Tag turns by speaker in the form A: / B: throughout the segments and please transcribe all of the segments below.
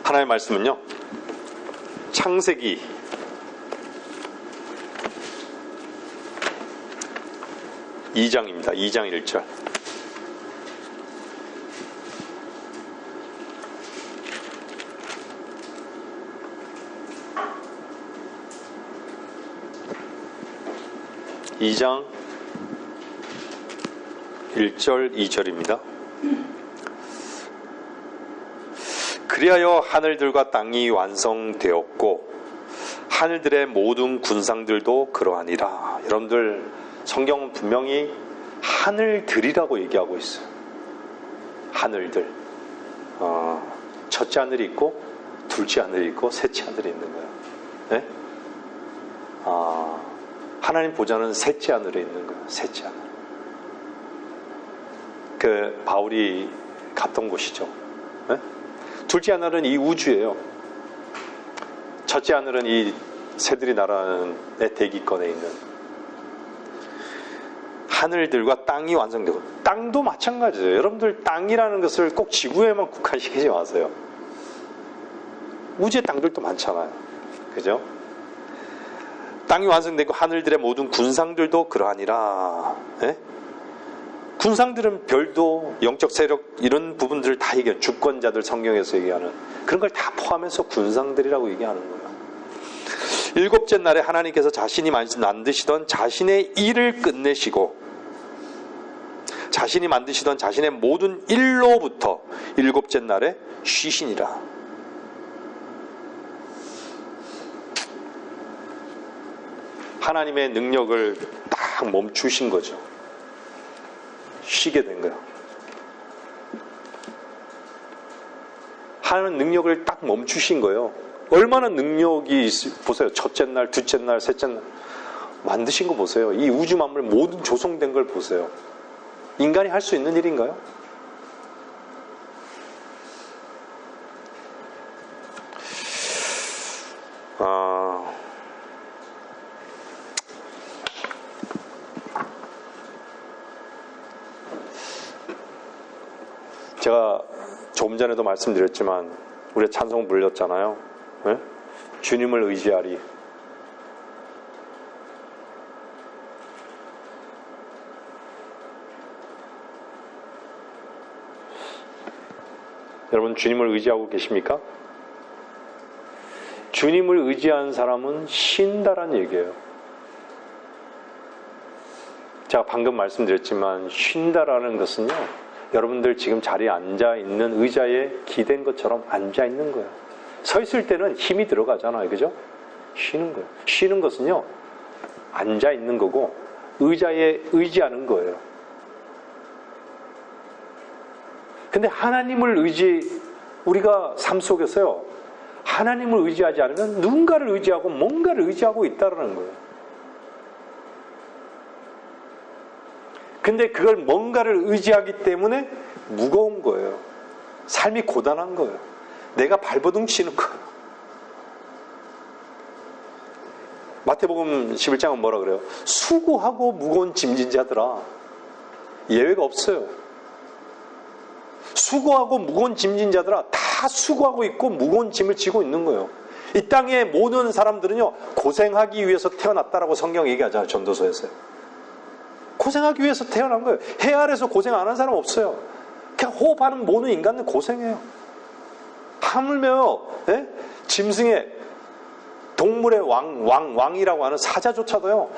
A: 하나님의 말씀은요, 창세기 2장입니다. 2장 1절. (2장 1절) 2절입니다. 그리하여 하늘들과 땅이 완성되었고 하늘들의 모든 군상들도 그러하니라. 여러분들, 성경은 분명히 하늘들이라고 얘기하고 있어요. 하늘들. 첫째 하늘이 있고 둘째 하늘이 있고 셋째 하늘이 있는 거예요. 네? 하나님 보좌는 셋째 하늘에 있는 거예요. 셋째 하늘. 그 바울이 갔던 곳이죠. 네? 둘째 하늘은 이 우주예요. 첫째 하늘은 이 새들이 날아가는 대기권에 있는 하늘들과 땅이 완성되고, 땅도 마찬가지예요. 여러분들, 땅이라는 것을 꼭 지구에만 국한시키지 마세요. 우주의 땅들도 많잖아요. 그죠? 땅이 완성되고 하늘들의 모든 군상들도 그러하니라. 예? 군상들은 별도, 영적 세력, 이런 부분들을 다 얘기해요. 주권자들, 성경에서 얘기하는 그런 걸 다 포함해서 군상들이라고 얘기하는 거예요. 일곱째 날에 하나님께서 자신이 만드시던 자신의 일을 끝내시고 자신이 만드시던 자신의 모든 일로부터 일곱째 날에 쉬시니라. 하나님의 능력을 딱 멈추신 거죠. 쉬게 된 거예요. 하나님은 능력을 딱 멈추신 거예요. 얼마나 능력이 보세요. 첫째 날, 둘째 날, 셋째 날 만드신 거 보세요. 이 우주 만물 모든 조성된 걸 보세요. 인간이 할 수 있는 일인가요? 제가 조금 전에도 말씀드렸지만 우리 찬송 불렸잖아요. 네? 주님을 의지하리. 여러분, 주님을 의지하고 계십니까? 주님을 의지한 사람은 쉰다란 얘기예요. 제가 방금 말씀드렸지만 쉰다라는 것은요, 여러분들 지금 자리에 앉아있는 의자에 기댄 것처럼 앉아있는 거예요. 서 있을 때는 힘이 들어가잖아요. 그죠? 쉬는 거예요. 쉬는 것은요, 앉아있는 거고 의자에 의지하는 거예요. 근데 하나님을 우리가 삶 속에서요, 하나님을 의지하지 않으면 누군가를 의지하고 뭔가를 의지하고 있다는 거예요. 근데 그걸 뭔가를 의지하기 때문에 무거운 거예요. 삶이 고단한 거예요. 내가 발버둥 치는 거예요. 마태복음 11장은 뭐라 그래요? 수고하고 무거운 짐진 자들아. 예외가 없어요. 수고하고 무거운 짐진 자들아, 다 수고하고 있고 무거운 짐을 지고 있는 거예요. 이 땅의 모든 사람들은요, 고생하기 위해서 태어났다라고 성경 얘기하잖아요. 전도서에서요. 고생하기 위해서 태어난 거예요. 해 아래서 고생 안 한 사람 없어요. 그냥 호흡하는 모든 인간은 고생해요. 하물며 짐승의 동물의 왕이라고 하는 사자조차도요,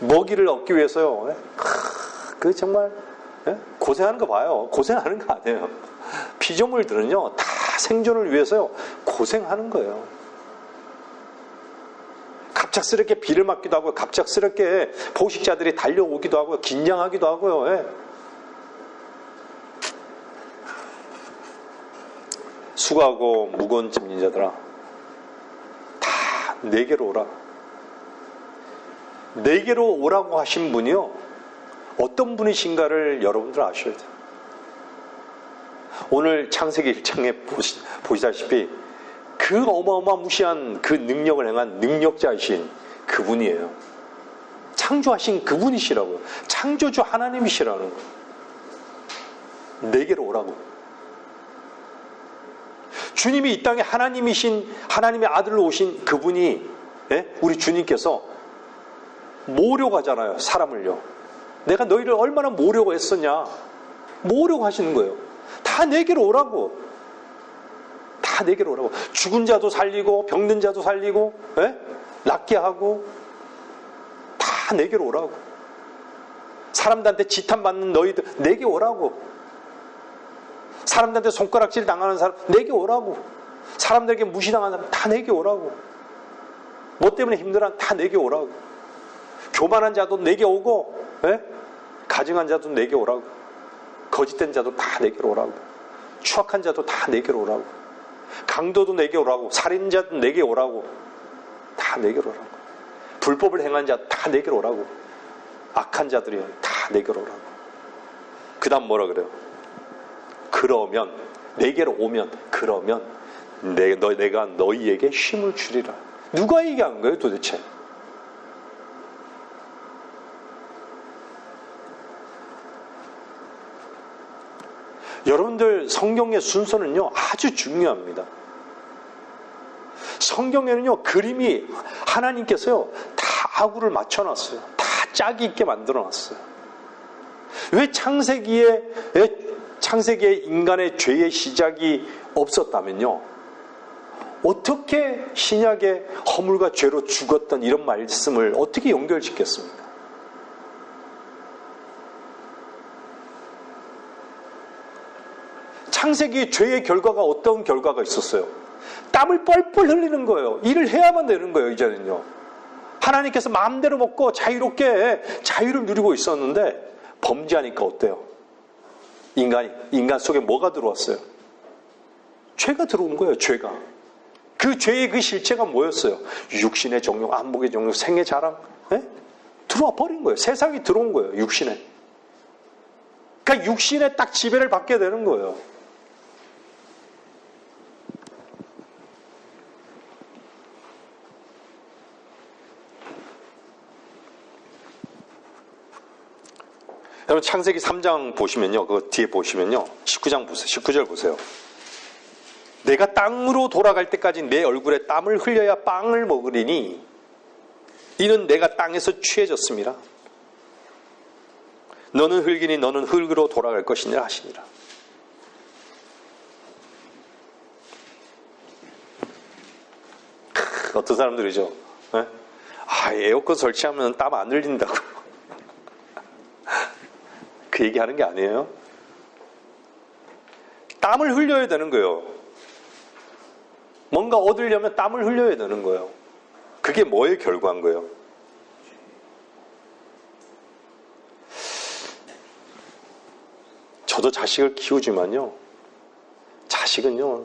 A: 먹이를 얻기 위해서요, 그 정말 고생하는 거 봐요. 고생하는 거 아니에요. 피조물들은요, 다 생존을 위해서요 고생하는 거예요. 갑작스럽게 비를 맞기도 하고, 갑작스럽게 포식자들이 달려오기도 하고요, 긴장하기도 하고요. 수고하고 무거운 짐진 자들아, 다 내게로 오라. 내게로 오라고 하신 분이요, 어떤 분이신가를 여러분들 아셔야 돼요. 오늘 창세기 1장에 보시다시피 그 어마어마무시한 그 능력을 행한 능력자이신 그분이에요. 창조하신 그분이시라고요. 창조주 하나님이시라는 거예요. 내게로 오라고. 주님이 이 땅에 하나님의 아들로 오신 그분이, 예? 우리 주님께서 모으려고 하잖아요. 사람을요. 내가 너희를 얼마나 모으려고 했었냐. 모으려고 하시는 거예요. 다 내게로 오라고. 다 내게로 오라고. 죽은 자도 살리고 병든 자도 살리고, 예? 낫게 하고, 다 내게로 오라고. 사람들한테 지탄받는 너희들 내게 오라고. 사람들한테 손가락질 당하는 사람 내게 오라고. 사람들에게 무시당하는 사람 다 내게 오라고. 뭐 때문에 힘들어 다 내게 오라고. 교만한 자도 내게 오고, 예? 가증한 자도 내게 오라고. 거짓된 자도 다 내게로 오라고. 추악한 자도 다 내게로 오라고. 강도도 내게 오라고. 살인자도 내게 오라고. 다 내게로 오라고. 불법을 행한 자 다 내게로 오라고. 악한 자들이 다 내게로 오라고. 그 다음 뭐라 그래요? 그러면, 내게로 오면, 그러면 내가 너희에게 쉼을 주리라. 누가 얘기한 거예요 도대체? 여러분들 성경의 순서는요 아주 중요합니다. 성경에는요 그림이 하나님께서요 다 아구를 맞춰놨어요. 다 짝이 있게 만들어놨어요. 왜 창세기에 인간의 죄의 시작이 없었다면요, 어떻게 신약의 허물과 죄로 죽었던 이런 말씀을 어떻게 연결짓겠습니까? 창세기의 죄의 결과가 어떤 결과가 있었어요? 땀을 뻘뻘 흘리는 거예요. 일을 해야만 되는 거예요. 이제는요. 하나님께서 마음대로 먹고 자유롭게 자유를 누리고 있었는데 범죄하니까 어때요? 인간 속에 뭐가 들어왔어요? 죄가 들어온 거예요. 죄가. 그 죄의 그 실체가 뭐였어요? 육신의 정욕, 안목의 정욕, 생의 자랑, 예? 들어와 버린 거예요. 세상이 들어온 거예요. 육신에. 그러니까 육신에 딱 지배를 받게 되는 거예요. 여러분 창세기 3장 보시면요. 그 뒤에 보시면요. 19장 보세요. 19절 보세요. 내가 땅으로 돌아갈 때까지 내 얼굴에 땀을 흘려야 빵을 먹으리니 이는 내가 땅에서 취해졌습니다. 너는 흙이니 너는 흙으로 돌아갈 것이니라 하시니라. 어떤 사람들이죠. 네? 에어컨 설치하면 땀 안 흘린다고. 그 얘기하는 게 아니에요. 땀을 흘려야 되는 거예요. 뭔가 얻으려면 땀을 흘려야 되는 거예요. 그게 뭐의 결과인 거예요? 저도 자식을 키우지만요. 자식은요,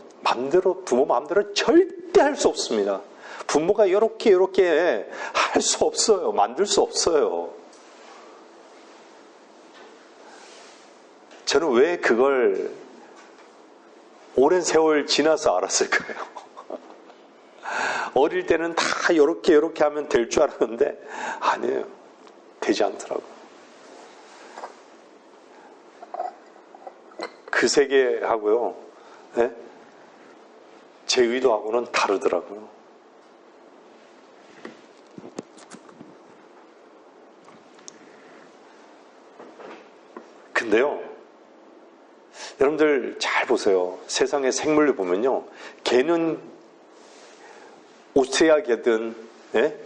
A: 부모 마음대로 절대 할 수 없습니다. 부모가 이렇게 할 수 없어요. 만들 수 없어요. 저는 왜 그걸 오랜 세월 지나서 알았을까요? 어릴 때는 다 이렇게 하면 될 줄 알았는데 아니에요. 되지 않더라고요. 그 세계하고요, 네? 제 의도하고는 다르더라고요. 근데요, 여러분들 잘 보세요. 세상의 생물을 보면요, 개는 오스트리아 개든, 예?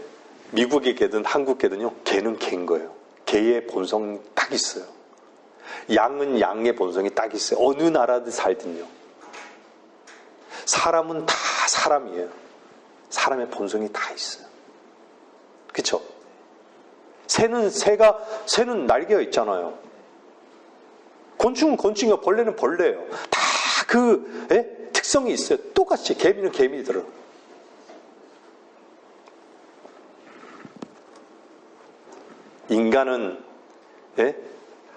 A: 미국의 개든 한국 개든요, 개는 개인 거예요. 개의 본성이 딱 있어요. 양은 양의 본성이 딱 있어요. 어느 나라든 살든요. 사람은 다 사람이에요. 사람의 본성이 다 있어요. 그쵸? 새는 날개가 있잖아요. 곤충은 곤충이요, 벌레는 벌레예요. 다 특성이 있어요. 똑같이 개미는 개미들은. 인간은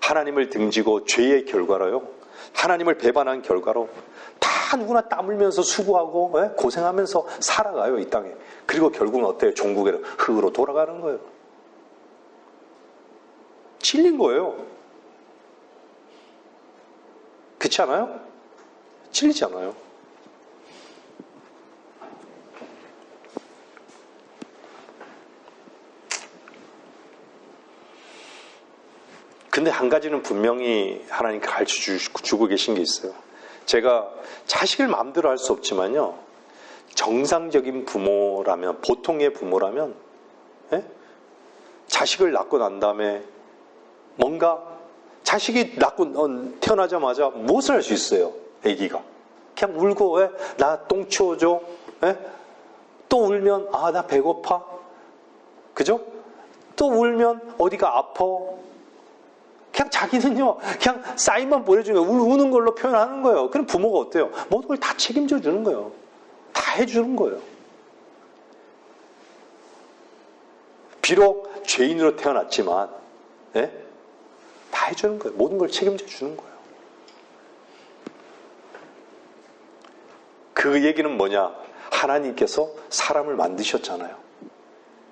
A: 하나님을 등지고 죄의 결과로요, 하나님을 배반한 결과로 다 누구나 땀 흘면서 수고하고 고생하면서 살아가요, 이 땅에. 그리고 결국은 어때요? 종국에는 흙으로 돌아가는 거예요. 찔린 거예요. 그렇지 않아요? 찔리지 않아요. 근데 한 가지는 분명히 하나님 가르쳐주고 계신 게 있어요. 제가 자식을 마음대로 할 수 없지만요, 정상적인 부모라면, 보통의 부모라면, 예? 자식을 낳고 난 다음에 뭔가 자식이 태어나자마자 무엇을 할 수 있어요? 아기가 그냥 울고, 나 똥 치워줘, 또 울면 나 배고파, 그죠? 또 울면 어디가 아파. 그냥 자기는요, 그냥 사인만 보내주면 우는 걸로 표현하는 거예요. 그럼 부모가 어때요? 모든 걸 다 책임져 주는 거예요. 다 해주는 거예요. 비록 죄인으로 태어났지만, 다 해주는 거예요. 모든 걸 책임져 주는 거예요. 그 얘기는 뭐냐? 하나님께서 사람을 만드셨잖아요.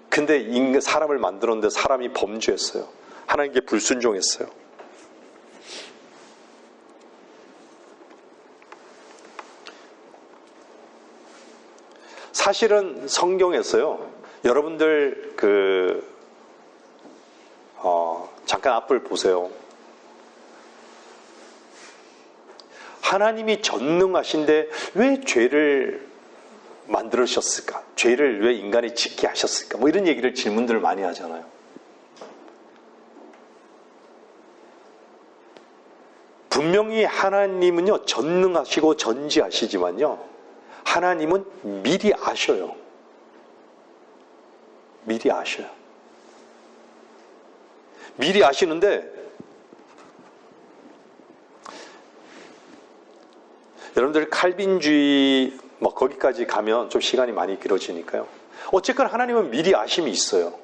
A: 근데 사람을 만들었는데 사람이 범죄했어요. 하나님께 불순종했어요. 사실은 성경에서요, 여러분들 잠깐 앞을 보세요. 하나님이 전능하신데 왜 죄를 만들으셨을까? 죄를 왜 인간이 짓게 하셨을까? 뭐 이런 얘기를 질문들을 많이 하잖아요. 분명히 하나님은요, 전능하시고 전지하시지만요, 하나님은 미리 아셔요. 미리 아셔요. 미리 아시는데, 여러분들 칼빈주의 거기까지 가면 좀 시간이 많이 길어지니까요. 어쨌건 하나님은 미리 아심이 있어요.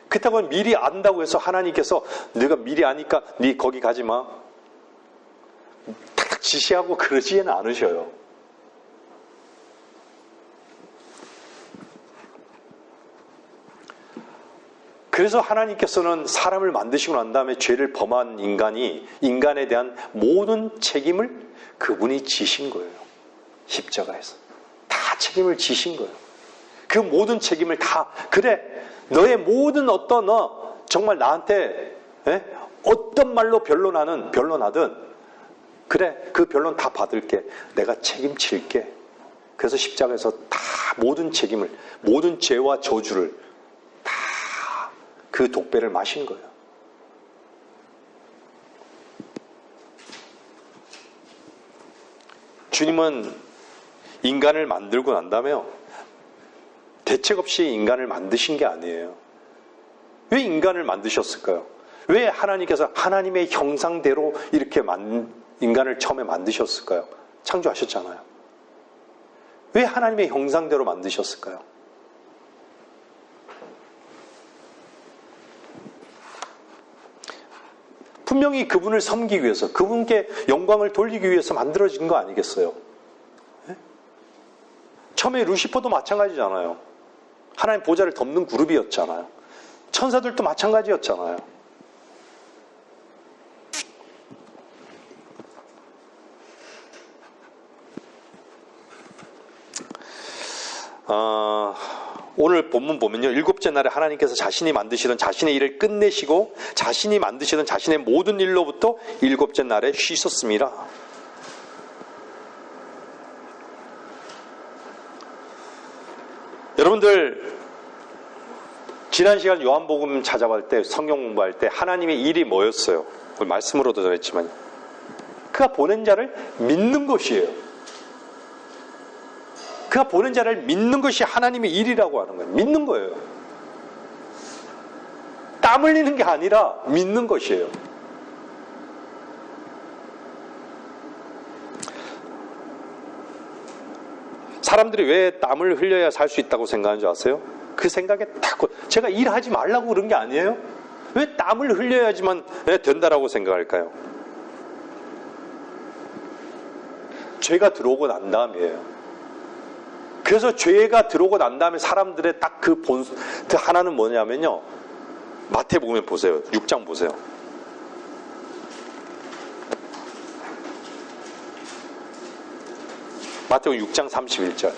A: 그렇다고 미리 안다고 해서 하나님께서 네가 미리 아니까 네 거기 가지 마, 탁탁 지시하고 그러지는 않으셔요. 그래서 하나님께서는 사람을 만드시고 난 다음에 죄를 범한 인간에 대한 모든 책임을 그분이 지신 거예요. 십자가에서. 다 책임을 지신 거예요. 그 모든 책임을 다, 그래, 너의 모든 정말 나한테, 어떤 말로 변론하든, 그래, 그 변론 다 받을게. 내가 책임질게. 그래서 십자가에서 다 모든 책임을, 모든 죄와 저주를 다 그 독배를 마신 거예요. 주님은 인간을 만들고 난 다음에요, 대책 없이 인간을 만드신 게 아니에요. 왜 인간을 만드셨을까요? 왜 하나님께서 하나님의 형상대로 이렇게 인간을 처음에 만드셨을까요? 창조하셨잖아요. 왜 하나님의 형상대로 만드셨을까요? 분명히 그분을 섬기기 위해서, 그분께 영광을 돌리기 위해서 만들어진 거 아니겠어요? 처음에 루시퍼도 마찬가지잖아요. 하나님 보좌를 덮는 그룹이었잖아요. 천사들도 마찬가지였잖아요. 오늘 본문 보면요, 일곱째 날에 하나님께서 자신이 만드시던 자신의 일을 끝내시고 자신이 만드시던 자신의 모든 일로부터 일곱째 날에 쉬셨습니다. 여러분들, 지난 시간 요한복음 찾아볼 때, 성경 공부할 때 하나님의 일이 뭐였어요? 말씀으로도 전했지만, 그가 보낸 자를 믿는 것이에요. 그가 보낸 자를 믿는 것이 하나님의 일이라고 하는 거예요. 믿는 거예요. 땀 흘리는 게 아니라 믿는 것이에요. 사람들이 왜 땀을 흘려야 살 수 있다고 생각하는 줄 아세요? 그 생각에 딱, 제가 일하지 말라고 그런 게 아니에요? 왜 땀을 흘려야지만 된다라고 생각할까요? 죄가 들어오고 난 다음이에요. 그래서 죄가 들어오고 난 다음에 사람들의 딱 그 하나는 뭐냐면요, 마태복음 보세요. 6장 보세요. 마태복음 6장 31절.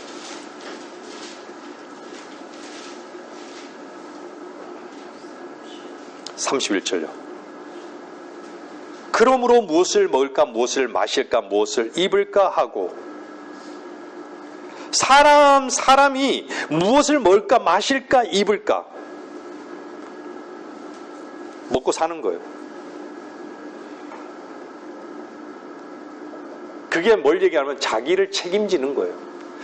A: 31절요. 그러므로 무엇을 먹을까, 무엇을 마실까, 무엇을 입을까 하고, 사람이 무엇을 먹을까, 마실까, 입을까, 먹고 사는 거예요. 그게 뭘 얘기하면 자기를 책임지는 거예요.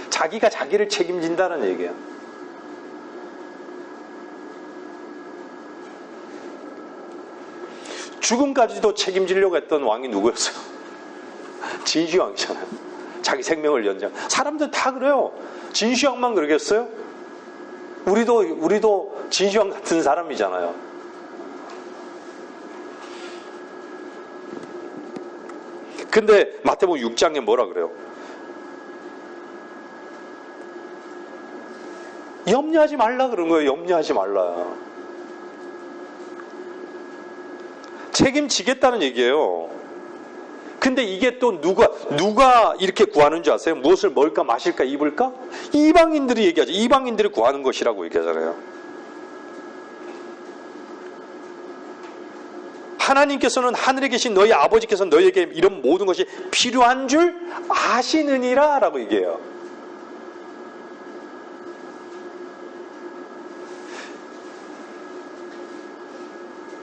A: 자기가 자기를 책임진다는 얘기예요. 죽음까지도 책임지려고 했던 왕이 누구였어요? 진시황이잖아요. 자기 생명을 연장. 사람들 다 그래요. 진시황만 그러겠어요? 우리도 진시황 같은 사람이잖아요. 근데 마태복음 6장에 뭐라 그래요? 염려하지 말라 그런 거예요. 염려하지 말라. 책임지겠다는 얘기예요. 근데 이게 또 누가 이렇게 구하는 줄 아세요? 무엇을 먹을까, 마실까, 입을까? 이방인들이 얘기하죠. 이방인들이 구하는 것이라고 얘기하잖아요. 하나님께서는 하늘에 계신 너희 아버지께서 너희에게 이런 모든 것이 필요한 줄 아시느니라 라고 얘기해요.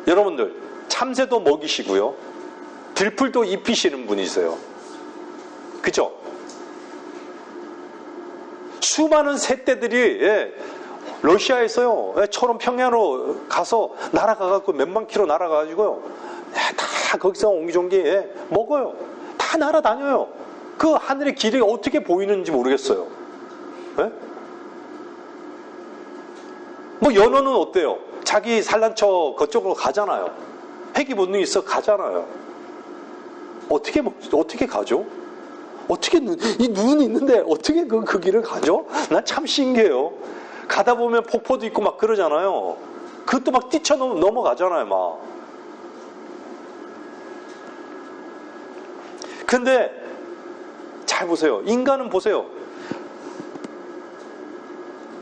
A: 여러분들, 참새도 먹이시고요, 들풀도 입히시는 분이세요. 그죠? 수많은 새떼들이 러시아에서요, 처럼 평양으로 가서 날아가갖고 몇만 킬로 날아가가지고요, 다 거기서 옹기종기 먹어요. 다 날아다녀요. 그 하늘의 길이 어떻게 보이는지 모르겠어요. 예? 뭐 연어는 어때요? 자기 산란처 그쪽으로 가잖아요. 회귀 본능이 있어 가잖아요. 어떻게 가죠? 어떻게 이 눈이 있는데 어떻게 그 길을 가죠? 난 참 신기해요. 가다 보면 폭포도 있고 막 그러잖아요. 그것도 막 뛰쳐 넘어가잖아요, 막. 근데 잘 보세요. 인간은 보세요.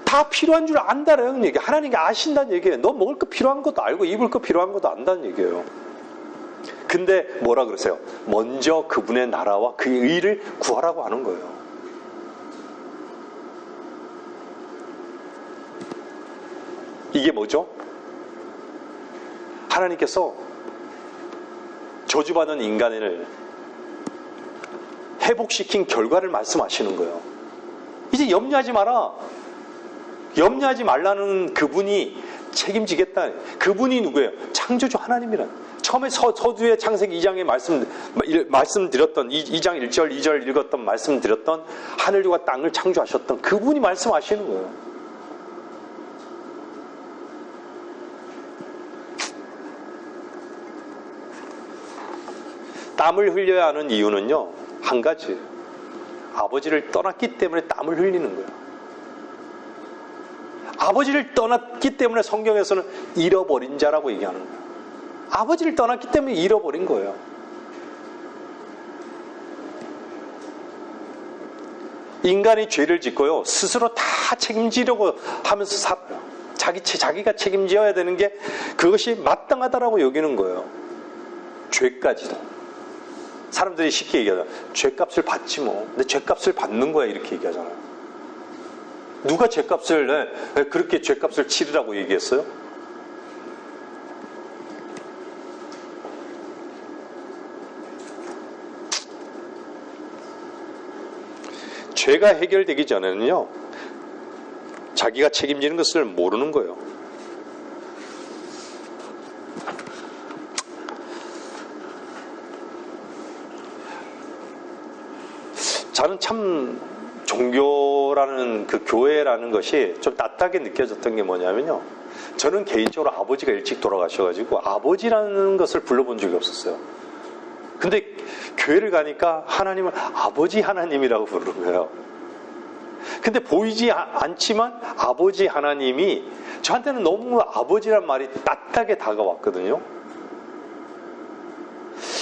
A: 다 필요한 줄 안다라는 얘기예요. 하나님이 아신다는 얘기예요. 너 먹을 거 필요한 것도 알고 입을 거 필요한 것도 안다는 얘기예요. 근데 뭐라 그러세요? 먼저 그분의 나라와 그의 의를 구하라고 하는 거예요. 이게 뭐죠? 하나님께서 저주받은 인간을 회복시킨 결과를 말씀하시는 거예요. 이제 염려하지 마라. 염려하지 말라는 그분이 책임지겠다. 그분이 누구예요? 창조주 하나님이란. 처음에 서두에 창세기 2장에 말씀드렸던 2장 1절 2절 읽었던 말씀드렸던 하늘과 땅을 창조하셨던 그분이 말씀하시는 거예요. 땀을 흘려야 하는 이유는요, 한 가지. 아버지를 떠났기 때문에 땀을 흘리는 거예요. 아버지를 떠났기 때문에 성경에서는 잃어버린 자라고 얘기하는 거예요. 아버지를 떠났기 때문에 잃어버린 거예요. 인간이 죄를 짓고요, 스스로 다 책임지려고 하면서 살아요. 자기가 책임져야 되는 게 그것이 마땅하다라고 여기는 거예요. 죄까지도. 사람들이 쉽게 얘기하잖아요. 죄값을 받지 뭐. 근데 죄값을 받는 거야 이렇게 얘기하잖아요. 누가 죄값을 그렇게 죄값을 치르라고 얘기했어요? 죄가 해결되기 전에는요, 자기가 책임지는 것을 모르는 거예요. 저는 참 종교라는 그 교회라는 것이 좀 따뜻하게 느껴졌던 게 뭐냐면요, 저는 개인적으로 아버지가 일찍 돌아가셔가지고 아버지라는 것을 불러본 적이 없었어요. 근데 교회를 가니까 하나님을 아버지 하나님이라고 부르는 거예요. 근데 보이지 않지만 아버지 하나님이 저한테는 너무 아버지란 말이 따뜻하게 다가왔거든요.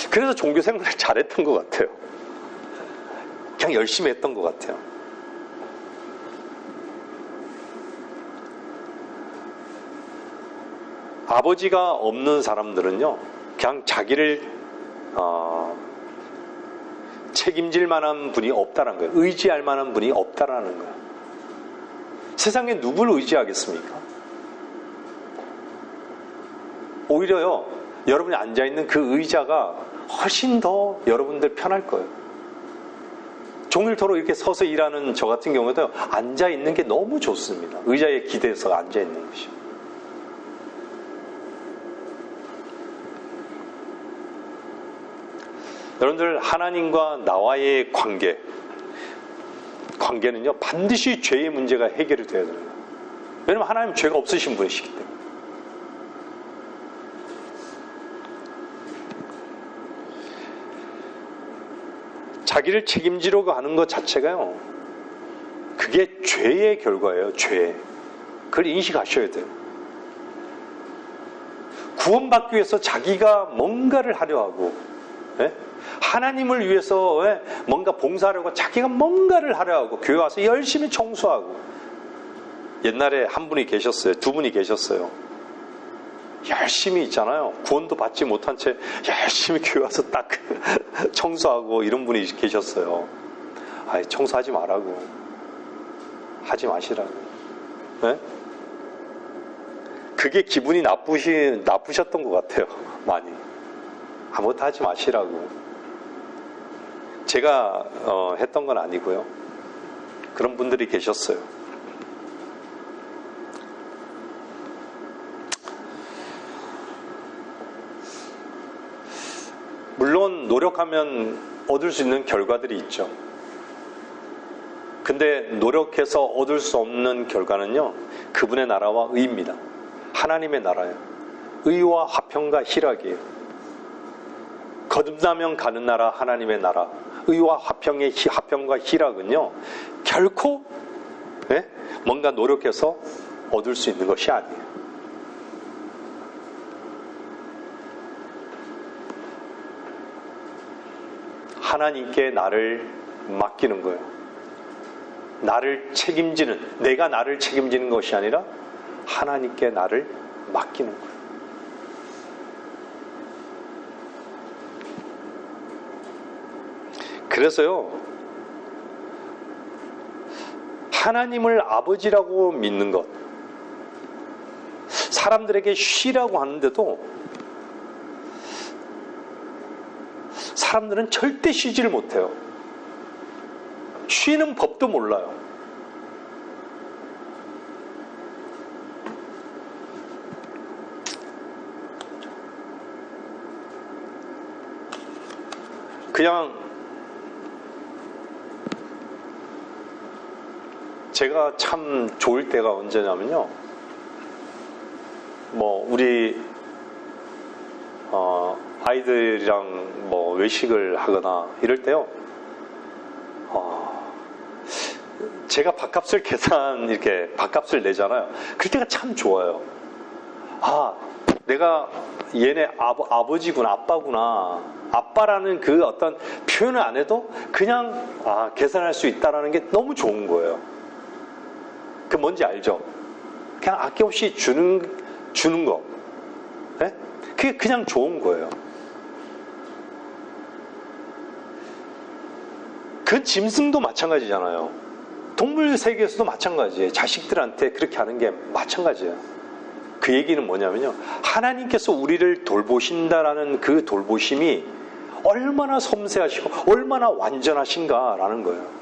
A: 그래서 종교 생활을 잘했던 것 같아요. 그냥 열심히 했던 것 같아요. 아버지가 없는 사람들은요, 그냥 자기를 책임질 만한 분이 없다는 거예요. 의지할 만한 분이 없다라는 거예요. 세상에 누굴 의지하겠습니까? 오히려요, 여러분이 앉아있는 그 의자가 훨씬 더 여러분들 편할 거예요. 종일토록 이렇게 서서 일하는 저 같은 경우도 앉아있는 게 너무 좋습니다. 의자에 기대서 앉아있는 것이. 여러분들, 하나님과 나와의 관계는요, 반드시 죄의 문제가 해결이 되어야 됩니다. 왜냐하면 하나님은 죄가 없으신 분이시기 때문에. 자기를 책임지려고 하는 것 자체가요, 그게 죄의 결과예요. 죄. 그걸 인식하셔야 돼요. 구원받기 위해서 자기가 뭔가를 하려 하고, 하나님을 위해서 뭔가 봉사하려고 자기가 뭔가를 하려 하고, 교회 와서 열심히 청소하고. 옛날에 한 분이 계셨어요. 두 분이 계셨어요. 열심히 있잖아요. 구원도 받지 못한 채 열심히 교회 와서 딱 청소하고 이런 분이 계셨어요. 아이, 청소하지 말라고. 하지 마시라고. 네? 그게 기분이 나쁘셨던 것 같아요. 많이. 아무것도 하지 마시라고. 제가 했던 건 아니고요. 그런 분들이 계셨어요. 물론 노력하면 얻을 수 있는 결과들이 있죠. 근데 노력해서 얻을 수 없는 결과는요, 그분의 나라와 의입니다. 하나님의 나라예요. 의와 화평과 희락이에요. 거듭나면 가는 나라, 하나님의 나라. 의와 화평과 희락은요, 결코 뭔가 노력해서 얻을 수 있는 것이 아니에요. 하나님께 나를 맡기는 거예요. 나를 책임지는, 내가 나를 책임지는 것이 아니라 하나님께 나를 맡기는 거예요. 그래서요, 하나님을 아버지라고 믿는 것, 사람들에게 쉬라고 하는데도 사람들은 절대 쉬지를 못해요. 쉬는 법도 몰라요. 그냥 제가 참 좋을 때가 언제냐면요, 우리 아이들이랑 외식을 하거나 이럴 때요, 제가 밥값을 이렇게 밥값을 내잖아요. 그럴 때가 참 좋아요. 아, 내가 얘네 아버지구나, 아빠구나. 아빠라는 그 어떤 표현을 안 해도 그냥 계산할 수 있다라는 게 너무 좋은 거예요. 그 뭔지 알죠? 그냥 아낌없이 주는 거. 네? 그게 그냥 좋은 거예요. 그 짐승도 마찬가지잖아요. 동물 세계에서도 마찬가지예요. 자식들한테 그렇게 하는 게 마찬가지예요. 그 얘기는 뭐냐면요, 하나님께서 우리를 돌보신다라는 그 돌보심이 얼마나 섬세하시고 얼마나 완전하신가라는 거예요.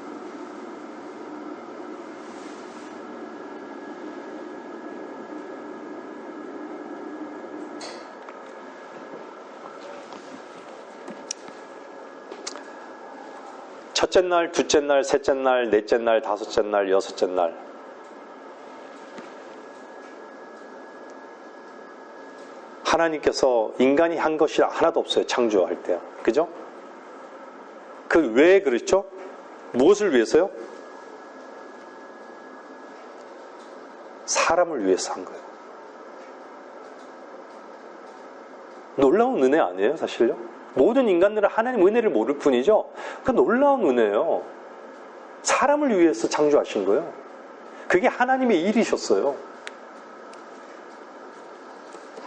A: 첫째 날, 둘째 날, 셋째 날, 넷째 날, 다섯째 날, 여섯째 날. 하나님께서 인간이 한 것이 하나도 없어요. 창조할 때. 그죠? 왜 그랬죠? 무엇을 위해서요? 사람을 위해서 한 거예요. 놀라운 은혜 아니에요, 사실요? 모든 인간들은 하나님 은혜를 모를 뿐이죠. 그 놀라운 은혜예요. 사람을 위해서 창조하신 거예요. 그게 하나님의 일이셨어요.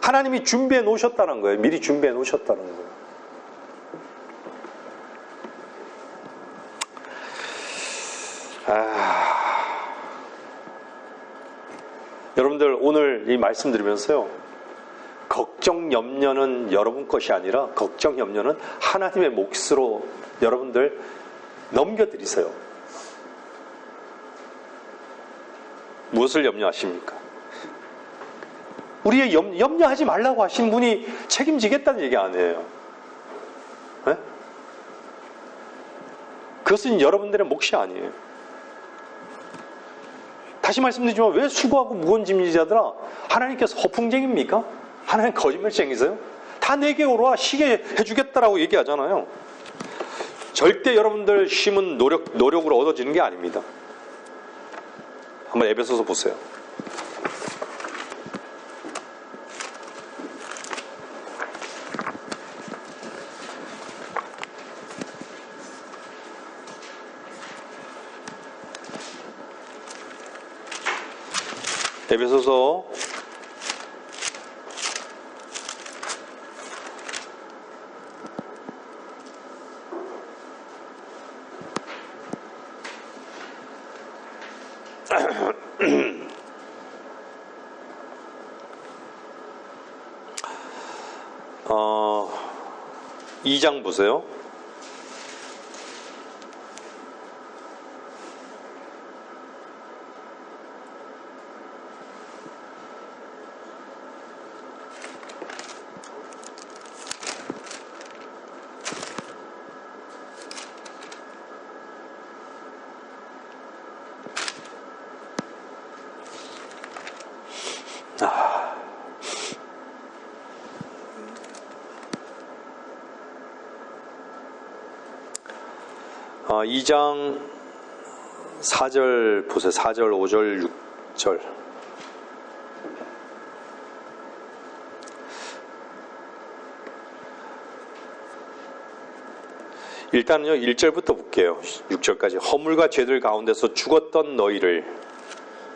A: 하나님이 준비해 놓으셨다는 거예요. 미리 준비해 놓으셨다는 거예요. 여러분들 오늘 이 말씀 드리면서요, 걱정 염려는 여러분 것이 아니라 걱정 염려는 하나님의 몫으로 여러분들 넘겨드리세요. 무엇을 염려하십니까? 우리의 염려하지 말라고 하신 분이 책임지겠다는 얘기 아니에요. 네? 그것은 여러분들의 몫이 아니에요. 다시 말씀드리지만 왜 수고하고 무거운 짐진 자들아, 하나님께서 허풍쟁입니까? 하나님 거짓말쟁이세요? 다 내게 오라, 쉬게 해주겠다라고 얘기하잖아요. 절대 여러분들 쉼은 노력으로 얻어지는 게 아닙니다. 한번 에베소서 보세요. 에베소서 2장 보세요. 아, 2장 4절 보세요. 4절, 5절, 6절. 일단은요, 1절부터 볼게요. 6절까지. 허물과 죄들 가운데서 죽었던 너희를.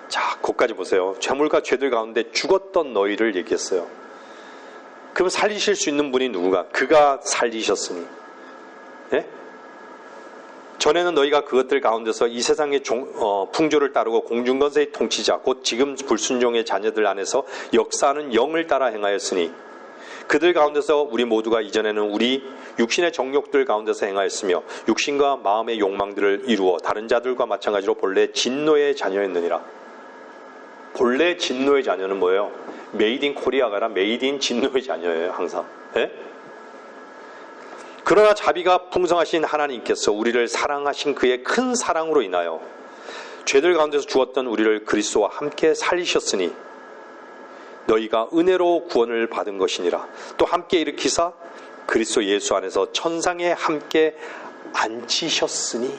A: 자, 거기까지 보세요. 허물과 죄들 가운데 죽었던 너희를 얘기했어요. 그럼 살리실 수 있는 분이 누구가? 그가 살리셨으니. 예? 전에는 너희가 그것들 가운데서 이 세상의 풍조를 따르고 공중권세의 통치자 곧 지금 불순종의 자녀들 안에서 역사하는 영을 따라 행하였으니 그들 가운데서 우리 모두가 이전에는 우리 육신의 정욕들 가운데서 행하였으며 육신과 마음의 욕망들을 이루어 다른 자들과 마찬가지로 본래 진노의 자녀였느니라. 본래 진노의 자녀는 뭐예요? 메이드 인 코리아가 아니라 메이드 인 진노의 자녀예요. 항상. 예? 그러나 자비가 풍성하신 하나님께서 우리를 사랑하신 그의 큰 사랑으로 인하여 죄들 가운데서 죽었던 우리를 그리스도와 함께 살리셨으니 너희가 은혜로 구원을 받은 것이니라. 또 함께 일으키사 그리스도 예수 안에서 천상에 함께 앉히셨으니.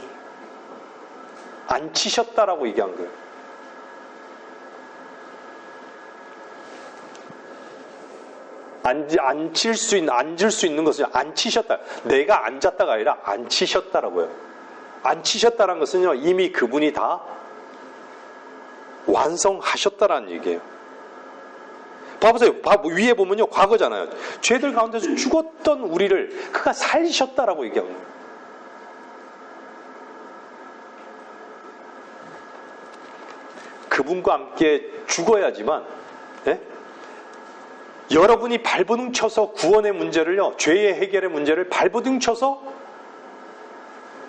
A: 앉히셨다라고 얘기한 거예요. 앉을 수 있는 것은 앉히셨다. 내가 앉았다가 아니라 앉히셨다라고요. 앉히셨다는 것은요, 이미 그분이 다 완성하셨다라는 얘기예요. 봐보세요. 위에 보면요, 과거잖아요. 죄들 가운데서 죽었던 우리를 그가 살리셨다라고 얘기하는 거예요. 그분과 함께 죽어야지만, 예? 여러분이 발버둥 쳐서 구원의 문제를요, 죄의 해결의 문제를 발버둥 쳐서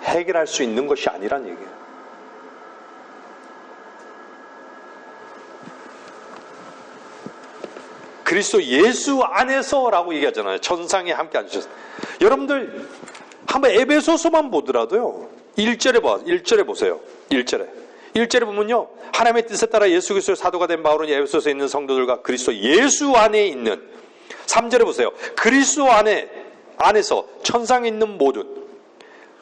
A: 해결할 수 있는 것이 아니란 얘기예요. 그리스도 예수 안에서라고 얘기하잖아요. 천상에 함께 앉으셨어요. 여러분들 한번 에베소서만 보더라도요, 1절에 보세요. 1절에 보면요, 하나님의 뜻에 따라 예수 그리스도의 사도가 된 바울은 에베소서에 있는 성도들과 그리스도 예수 안에 있는, 3절에 보세요. 그리스도 안에서 천상에 있는 모든.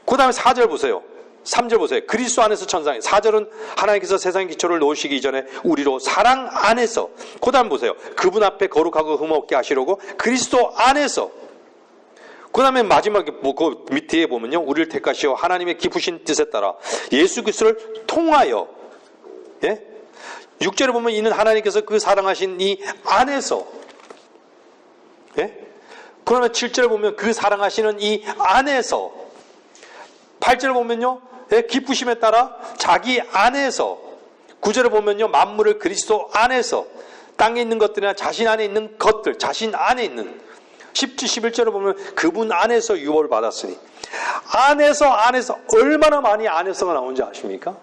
A: 그 다음에 4절 보세요. 3절 보세요. 그리스도 안에서 천상에. 4절은 하나님께서 세상의 기초를 놓으시기 이전에 우리로 사랑 안에서. 그 다음 보세요. 그분 앞에 거룩하고 흠없게 하시려고 그리스도 안에서. 그 다음에 마지막에 그 밑에 보면요, 우리를 택하시어 하나님의 깊으신 뜻에 따라 예수 그리스도를 통하여, 예? 6절에 보면 이는 하나님께서 그 사랑하신 이 안에서, 예? 그러나 7절에 보면 그 사랑하시는 이 안에서, 8절에 보면요, 예, 기쁘심에 따라 자기 안에서, 9절에 보면요, 만물을 그리스도 안에서, 땅에 있는 것들이나 자신 안에 있는 것들, 자신 안에 있는, 10절, 11절에 보면 그분 안에서 유업을 받았으니, 안에서 얼마나 많이 안에서가 나오는지 아십니까?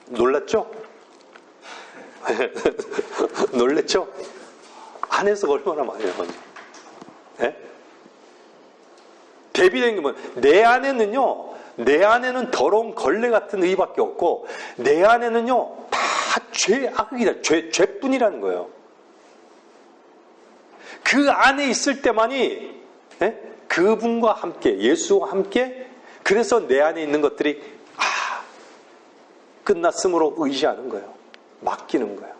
A: 놀랐죠? 놀랬죠? 안에서 얼마나 많이 나오는지. 네? 대비된 게 뭐냐? 내 안에는 더러운 걸레 같은 의밖에 없고, 내 안에는요, 다 악이다. 죄뿐이라는 거예요. 그 안에 있을 때만이, 그분과 함께, 예수와 함께, 그래서 내 안에 있는 것들이, 끝났으므로 의지하는 거예요. 맡기는 거예요.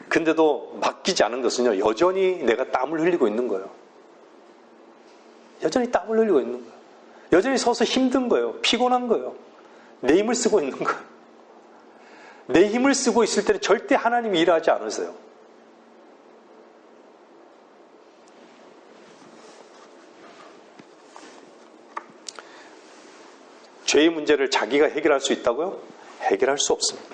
A: 근데도 맡기지 않은 것은요, 여전히 내가 땀을 흘리고 있는 거예요. 여전히 땀을 흘리고 있는 거예요. 여전히 서서 힘든 거예요. 피곤한 거예요. 내 힘을 쓰고 있는 거예요. 내 힘을 쓰고 있을 때는 절대 하나님이 일하지 않으세요. 죄의 문제를 자기가 해결할 수 있다고요? 해결할 수 없습니다.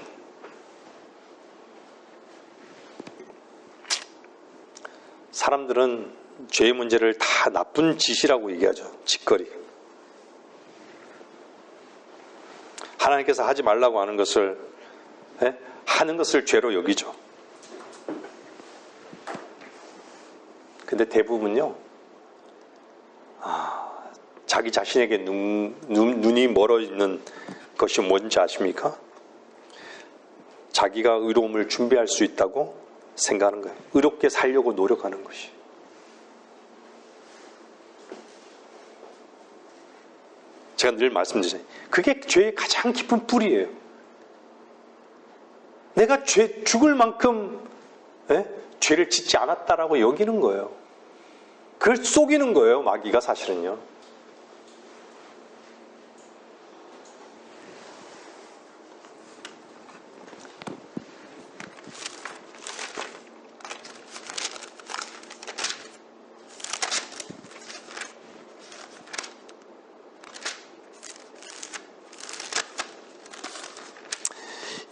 A: 사람들은 죄의 문제를 다 나쁜 짓이라고 얘기하죠. 짓거리. 하나님께서 하지 말라고 하는 것을, 하는 것을 죄로 여기죠. 근데 대부분요, 자기 자신에게 눈이 멀어 있는 것이 뭔지 아십니까? 자기가 의로움을 준비할 수 있다고 생각하는 거예요. 의롭게 살려고 노력하는 것이. 제가 늘 말씀드리잖아요. 그게 죄의 가장 깊은 뿌리예요. 내가 죽을 만큼 죄를 짓지 않았다라고 여기는 거예요. 그걸 속이는 거예요, 마귀가 사실은요.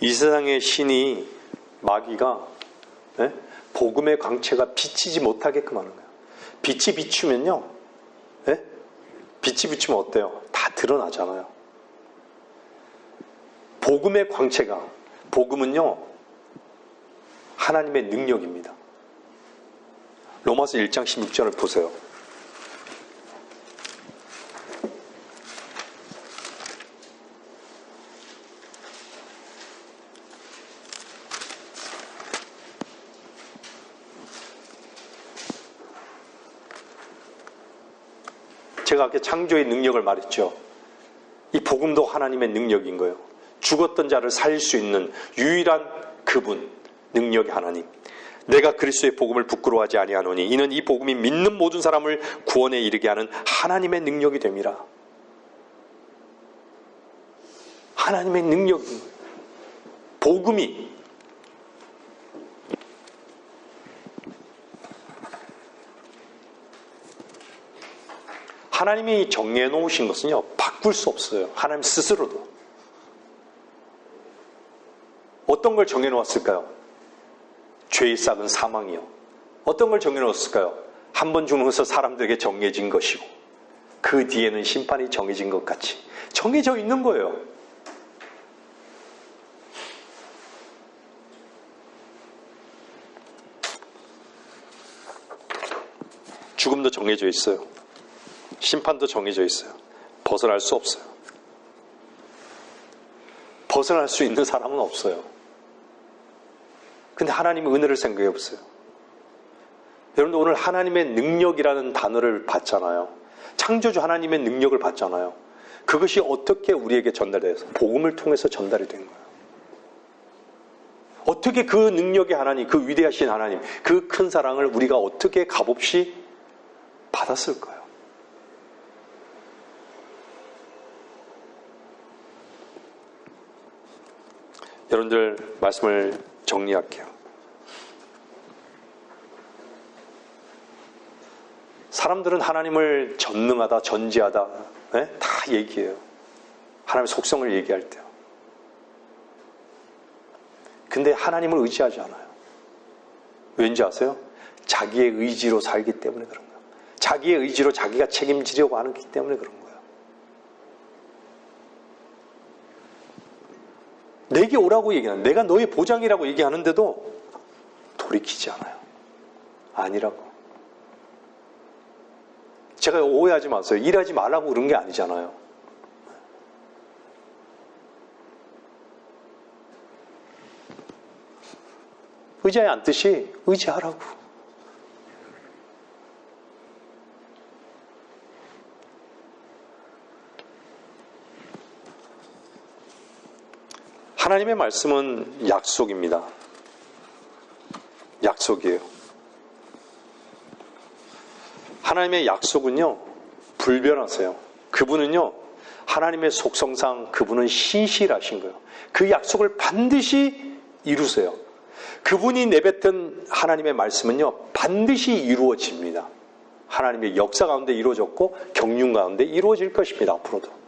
A: 이 세상의 신이, 마귀가 복음의 광채가 비치지 못하게끔 하는 거예요. 빛이 비추면요, 빛이 비추면 어때요? 다 드러나잖아요. 복음의 광채가, 복음은요, 하나님의 능력입니다. 로마서 1장 16절을 보세요. 제가 아까 창조의 능력을 말했죠. 이 복음도 하나님의 능력인 거예요. 죽었던 자를 살릴 수 있는 유일한 그분, 능력의 하나님. 내가 그리스도의 복음을 부끄러워하지 아니하노니 이는 이 복음이 믿는 모든 사람을 구원에 이르게 하는 하나님의 능력이 됨이라. 하나님의 능력인 거예요. 복음이. 하나님이 정리해 놓으신 것은요, 바꿀 수 없어요. 하나님 스스로도. 어떤 걸 정해 놓았을까요? 죄의 싹은 사망이요. 어떤 걸 정해 놓았을까요? 한 번 죽는 것은 사람들에게 정해진 것이고, 그 뒤에는 심판이 정해진 것 같이 정해져 있는 거예요. 죽음도 정해져 있어요. 심판도 정해져 있어요. 벗어날 수 없어요. 벗어날 수 있는 사람은 없어요. 근데 하나님의 은혜를 생각해 보세요. 여러분들 오늘 하나님의 능력이라는 단어를 봤잖아요. 창조주 하나님의 능력을 봤잖아요. 그것이 어떻게 우리에게 전달돼서 복음을 통해서 전달이 된 거예요. 어떻게 그 능력의 하나님, 그 위대하신 하나님, 그 큰 사랑을 우리가 어떻게 값없이 받았을까요? 여러분들 말씀을 정리할게요. 사람들은 하나님을 전능하다, 전지하다, 다 얘기해요. 하나님의 속성을 얘기할 때요. 근데 하나님을 의지하지 않아요. 왠지 아세요? 자기의 의지로 살기 때문에 그런 거예요. 자기의 의지로 자기가 책임지려고 하기 때문에 그런 거예요. 내게 오라고 얘기하는, 내가 너의 보장이라고 얘기하는데도 돌이키지 않아요. 아니라고. 제가 오해하지 마세요. 일하지 말라고 그런 게 아니잖아요. 의자에 앉듯이 의지하라고. 하나님의 말씀은 약속입니다. 약속이에요. 하나님의 약속은요, 불변하세요. 그분은요, 하나님의 속성상 그분은 신실하신 거예요. 그 약속을 반드시 이루세요. 그분이 내뱉은 하나님의 말씀은요, 반드시 이루어집니다. 하나님의 역사 가운데 이루어졌고 경륜 가운데 이루어질 것입니다. 앞으로도.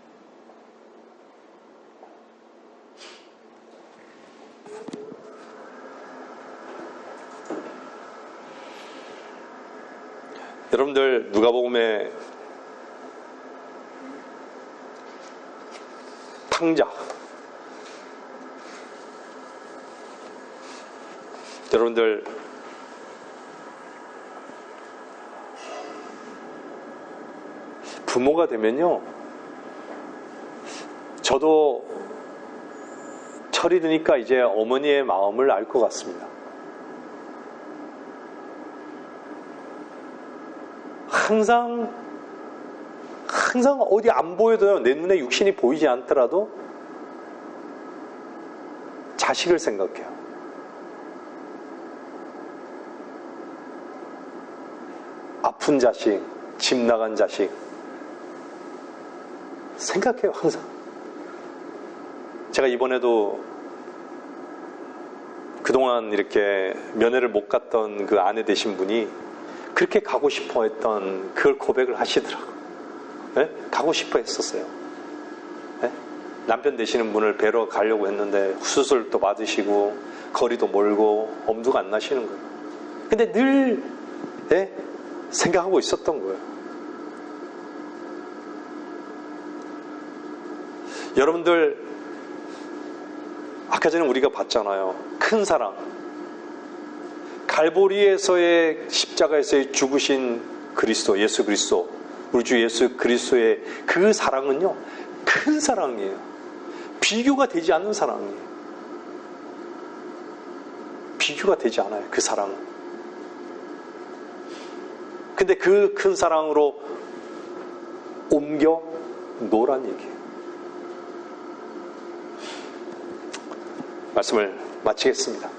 A: 여러분들 누가복음의 탕자, 여러분들 부모가 되면요, 저도 철이 드니까 이제 어머니의 마음을 알 것 같습니다. 항상 어디 안 보여도요, 내 눈에 육신이 보이지 않더라도 자식을 생각해요. 아픈 자식, 집 나간 자식 생각해요. 항상. 제가 이번에도 그동안 이렇게 면회를 못 갔던 그 아내 되신 분이 그렇게 가고 싶어 했던 그걸 고백을 하시더라고요. 네? 가고 싶어 했었어요. 네? 남편 되시는 분을 뵈러 가려고 했는데 수술도 받으시고 거리도 멀고 엄두가 안 나시는 거예요. 근데 늘 생각하고 있었던 거예요. 여러분들, 아까 전에 우리가 봤잖아요. 큰 사랑. 갈보리에서의 십자가에서의 죽으신 그리스도, 예수 그리스도, 우리 주 예수 그리스도의 그 사랑은요, 큰 사랑이에요. 비교가 되지 않는 사랑이에요. 비교가 되지 않아요, 그 사랑은. 근데 그 큰 사랑으로 옮겨 놓으란 얘기예요. 말씀을 마치겠습니다.